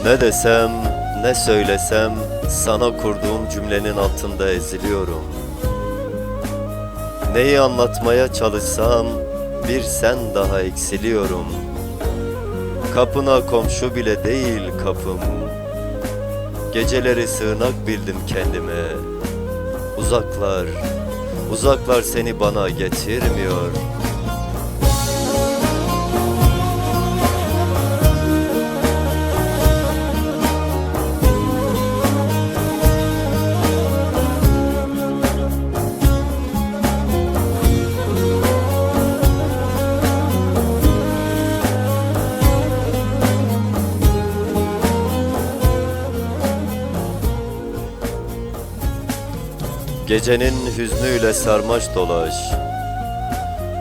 Ne desem, ne söylesem, sana kurduğum cümlenin altında eziliyorum. Neyi anlatmaya çalışsam, bir sen daha eksiliyorum. Kapına komşu bile değil kapım. Geceleri sığınak bildim kendime. Uzaklar, uzaklar seni bana getirmiyor. Gecenin hüznüyle sarmaş dolaş,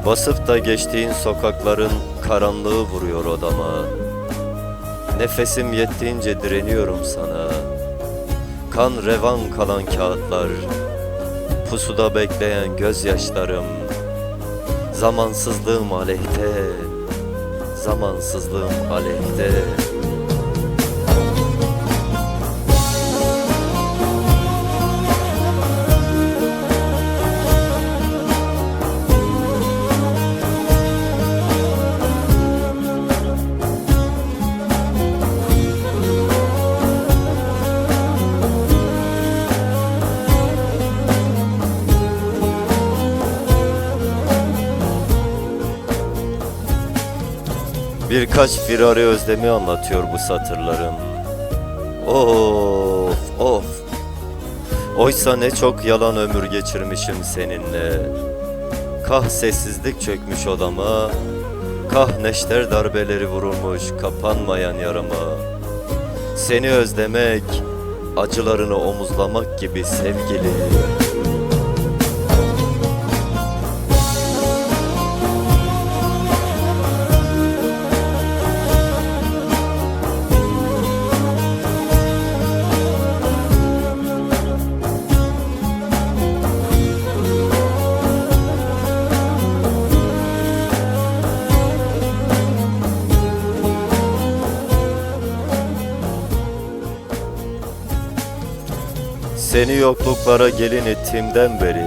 basıp da geçtiğin sokakların karanlığı vuruyor odama. Nefesim yettiğince direniyorum sana. Kan revan kalan kağıtlar, pusuda bekleyen gözyaşlarım. Zamansızlığım aleyhte, zamansızlığım aleyhte. Birkaç firari özlemi anlatıyor bu satırlarım. Of of. Oysa ne çok yalan ömür geçirmişim seninle. Kah sessizlik çökmüş odama, kah neşter darbeleri vurulmuş kapanmayan yarama. Seni özlemek, acılarını omuzlamak gibi sevgili. Seni yokluklara gelin ettiğimden beri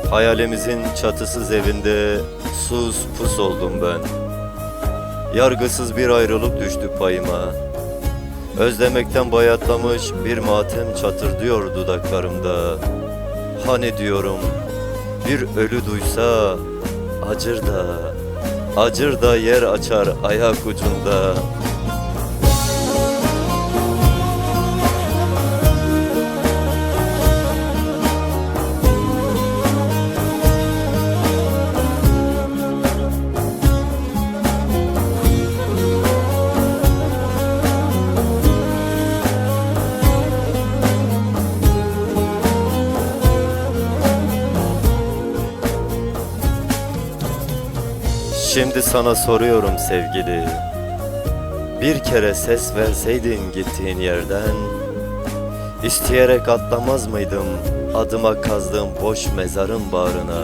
hayalimizin çatısız evinde sus pus oldum ben. Yargısız bir ayrılık düştü payıma. Özlemekten bayatlamış bir matem çatırdıyor dudaklarımda. Hani diyorum bir ölü duysa acır da yer açar ayak ucunda. Şimdi sana soruyorum sevgili, bir kere ses verseydin gittiğin yerden, isteyerek atlamaz mıydım adıma kazdığım boş mezarın bağrına?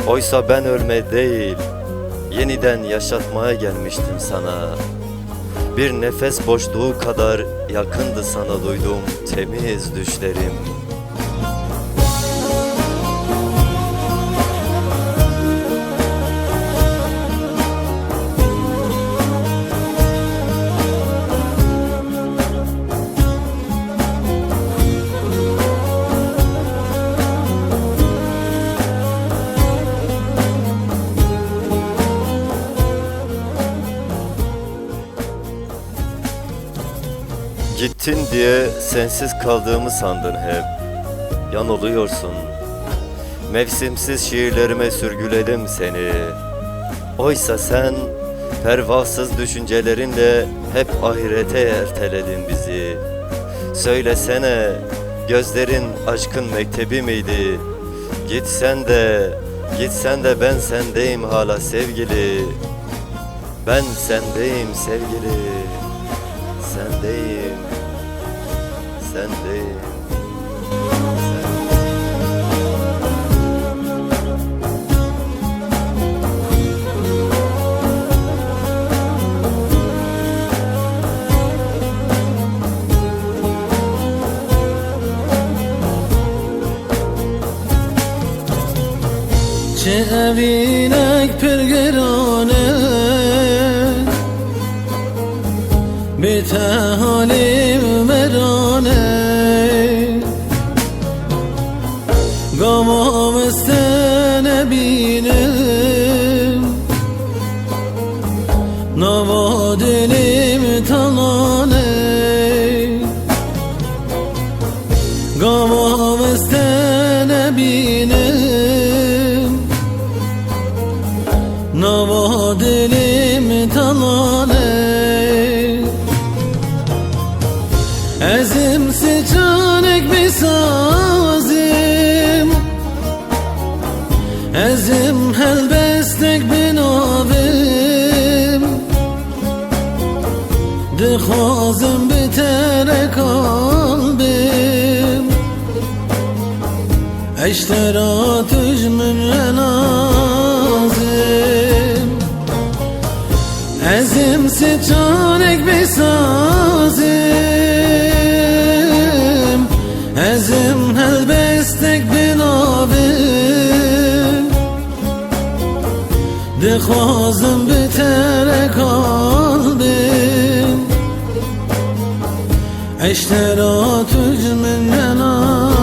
Oysa ben ölme değil, yeniden yaşatmaya gelmiştim sana. Bir nefes boşluğu kadar yakındı sana duyduğum temiz düşlerim. Gittin diye sensiz kaldığımı sandın hep. Yanılıyorsun. Mevsimsiz şiirlerime sürgüledim seni. Oysa sen pervasız düşüncelerinle hep ahirete erteledin bizi. Söylesene, gözlerin aşkın mektebi miydi? Gitsen de ben sendeyim hala sevgili. Ben sendeyim sevgili. Sendeyim. Sendeyim. چه اوینک پرگرانه به تحالی مرانه گامام استن بینم نوادلیم تلانه گامام استن بینم نوادلیم تلانه ازم سچانک بسازم ازم هلبستک بنابم دخوازم بتر قلبم اشتراتش من نازم ازم سچانک بسازم ازم هلبستک بنابم دخوازم بتر قلبم اشتراتش من نازم